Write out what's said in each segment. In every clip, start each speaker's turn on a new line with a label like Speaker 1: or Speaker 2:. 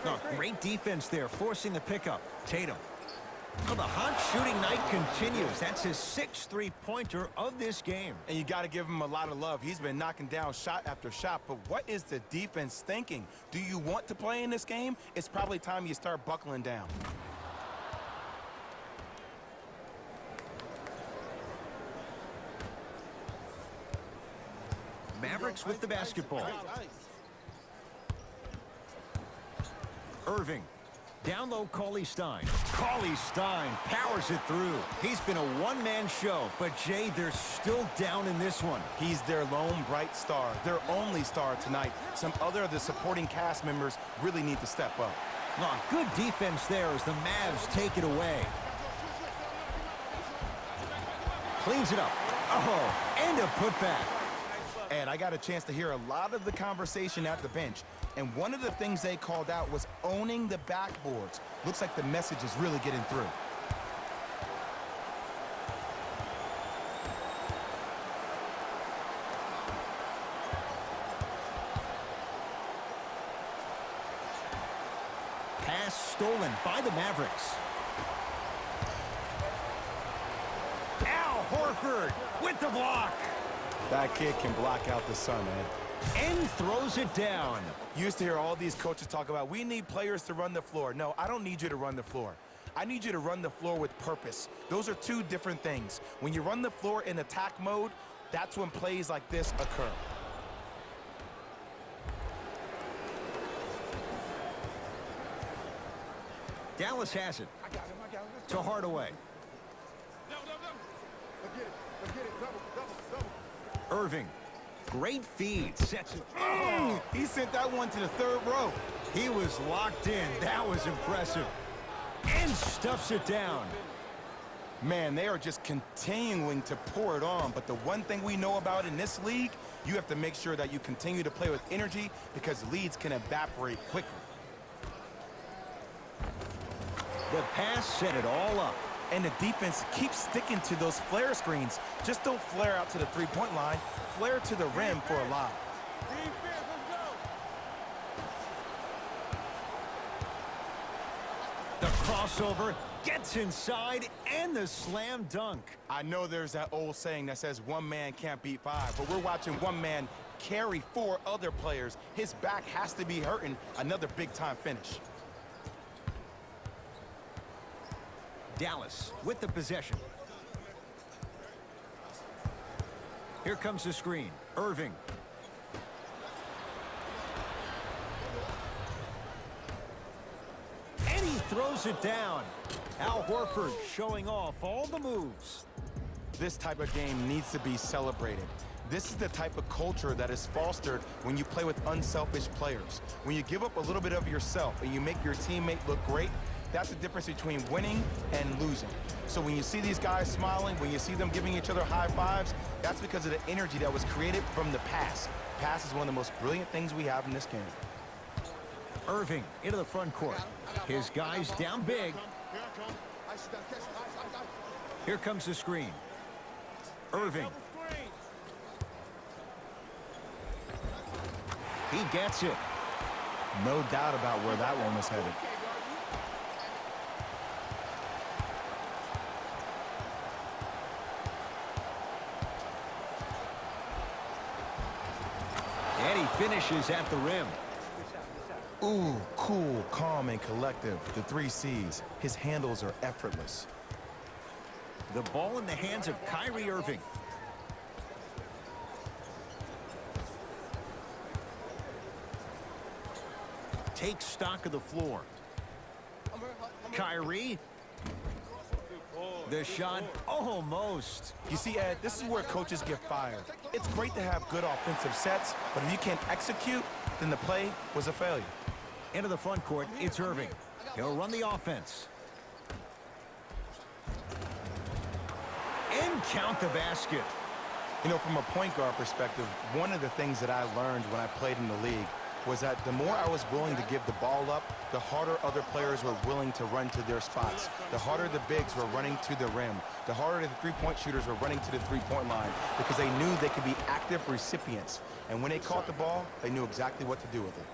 Speaker 1: Oh, great defense there, forcing the pickup. Tatum. Oh, the hot shooting night continues. That's his 6th three-pointer of this game.
Speaker 2: And you got to give him a lot of love. He's been knocking down shot after shot. But what is the defense thinking? Do you want to play in this game? It's probably time you start buckling down.
Speaker 1: Mavericks with the basketball. Irving. Down low, Cauley-Stein. Cauley-Stein powers it through. He's been a one-man show, but Jay, they're still down in this one.
Speaker 2: He's their lone bright star, their only star tonight. Some other of the supporting cast members really need to step up.
Speaker 1: Oh, good defense there as the Mavs take it away. Cleans it up. Oh, and a putback.
Speaker 2: And I got a chance to hear a lot of the conversation at the bench. And one of the things they called out was owning the backboards. Looks like the message is really getting through.
Speaker 1: Pass stolen by the Mavericks. Al Horford with the block.
Speaker 2: That kid can block out the sun, man.
Speaker 1: And throws it down.
Speaker 2: You used to hear all these coaches talk about, we need players to run the floor. No, I don't need you to run the floor. I need you to run the floor with purpose. Those are two different things. When you run the floor in attack mode, that's when plays like this occur.
Speaker 1: Dallas has it. To Hardaway. Irving. Great feed. Sets it.
Speaker 2: Oh, he sent that one to the third row.
Speaker 1: He was locked in. That was impressive. And stuffs it down.
Speaker 2: Man, they are just continuing to pour it on. But the one thing we know about in this league, you have to make sure that you continue to play with energy because leads can evaporate quickly.
Speaker 1: The pass set it all up.
Speaker 2: And the defense keeps sticking to those flare screens. Just don't flare out to the three-point line. Flare to the rim for a lob.
Speaker 1: The crossover gets inside and the slam dunk.
Speaker 2: I know there's that old saying that says one man can't beat five, but we're watching one man carry 4 other players. His back has to be hurting. Another big-time finish.
Speaker 1: Dallas with the possession. Here comes the screen. Irving. And he throws it down. Al Horford showing off all the moves.
Speaker 2: This type of game needs to be celebrated. This is the type of culture that is fostered when you play with unselfish players. When you give up a little bit of yourself and you make your teammate look great, that's the difference between winning and losing. So when you see these guys smiling, when you see them giving each other high fives, that's because of the energy that was created from the pass. Pass is one of the most brilliant things we have in this game.
Speaker 1: Irving into the front court. His guys down big. Here comes the screen. Irving. He gets it.
Speaker 2: No doubt about where that one was headed.
Speaker 1: And he finishes at the rim.
Speaker 2: Ooh, cool, calm, and collective. The 3 C's. His handles are effortless.
Speaker 1: The ball in the hands of Kyrie Irving. Takes stock of the floor. Kyrie. The shot almost.
Speaker 2: You see, Ed, this is where coaches get fired. It's great to have good offensive sets, but if you can't execute, then the play was a failure.
Speaker 1: Into the front court, it's Irving. He'll run the offense. And count the basket.
Speaker 2: You know, from a point guard perspective, one of the things that I learned when I played in the league was that the more I was willing to give the ball up, the harder other players were willing to run to their spots. The harder the bigs were running to the rim. The harder the three-point shooters were running to the three-point line because they knew they could be active recipients. And when they caught the ball, they knew exactly what to do with it.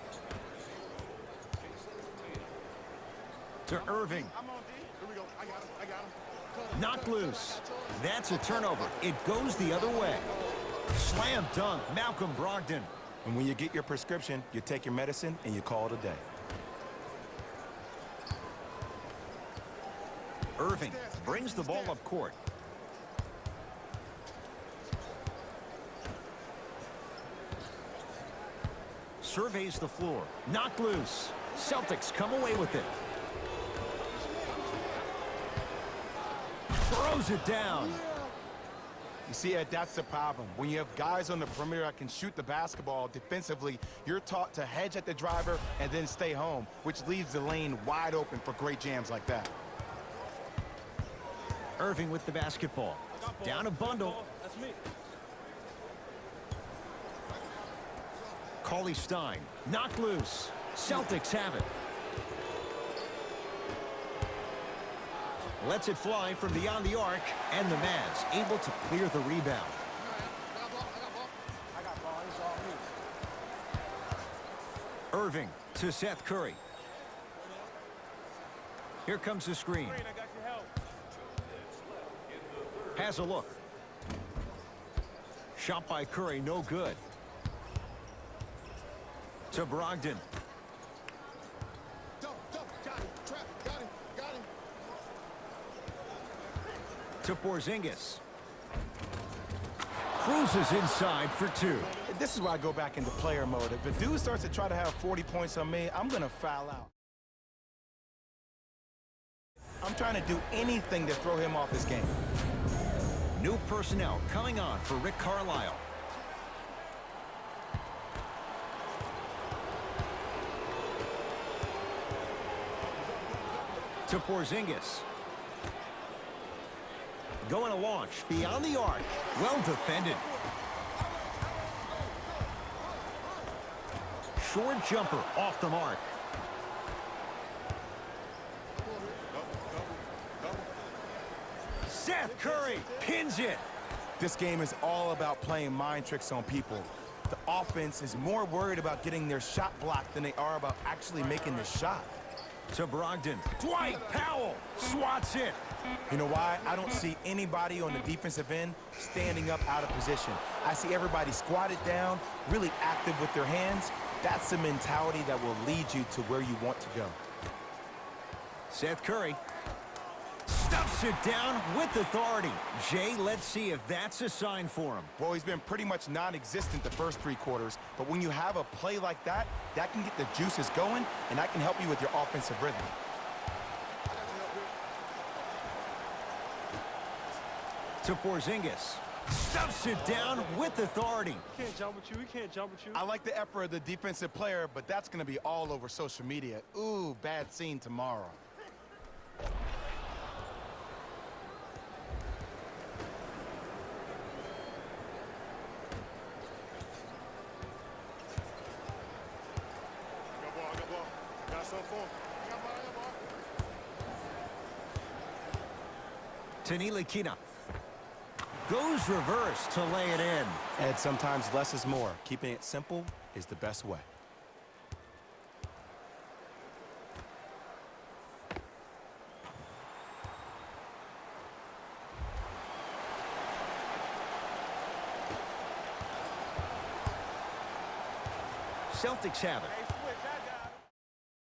Speaker 1: To Irving. Knocked loose. That's a turnover. It goes the other way. Slam dunk, Malcolm Brogdon.
Speaker 2: And when you get your prescription, you take your medicine and you call it a day.
Speaker 1: Irving brings the ball up court. Surveys the floor. Knocked loose. Celtics come away with it. Throws it down.
Speaker 2: You see, Ed, that's the problem. When you have guys on the perimeter that can shoot the basketball defensively, you're taught to hedge at the driver and then stay home, which leaves the lane wide open for great jams like that.
Speaker 1: Irving with the basketball. Down a bundle.
Speaker 3: That's me.
Speaker 1: Cauley Stein. Knocked loose. Celtics have it. Lets it fly from beyond the arc, and the Mavs able to clear the rebound. Irving to Seth Curry. Here comes the screen. Has a look. Shot by Curry, no good. To Brogdon. To Porzingis. Cruises inside for two.
Speaker 2: This is why I go back into player mode. If a dude starts to try to have 40 points on me, I'm going to foul out. I'm trying to do anything to throw him off his game.
Speaker 1: New personnel coming on for Rick Carlisle. To Porzingis. Going to launch beyond the arc. Well defended. Short jumper off the mark. Seth Curry pins it.
Speaker 2: This game is all about playing mind tricks on people. The offense is more worried about getting their shot blocked than they are about actually making the shot.
Speaker 1: To Brogdon. Dwight Powell swats it.
Speaker 2: You know why? I don't see anybody on the defensive end standing up out of position. I see everybody squatted down, really active with their hands. That's the mentality that will lead you to where you want to go.
Speaker 1: Seth Curry stuffs it down with authority. Jay, let's see if that's a sign for him.
Speaker 2: Well, he's been pretty much non-existent the first three quarters, but when you have a play like that, that can get the juices going, and that can help you with your offensive rhythm.
Speaker 1: To Porzingis. Stuffs it down with authority.
Speaker 3: We can't jump with you. We can't jump with you.
Speaker 2: I like the effort of the defensive player, but that's going to be all over social media. Ooh, bad scene tomorrow.
Speaker 1: Ntilikina goes reverse to lay it in.
Speaker 2: And sometimes less is more. Keeping it simple is the best way.
Speaker 1: Celtics have it.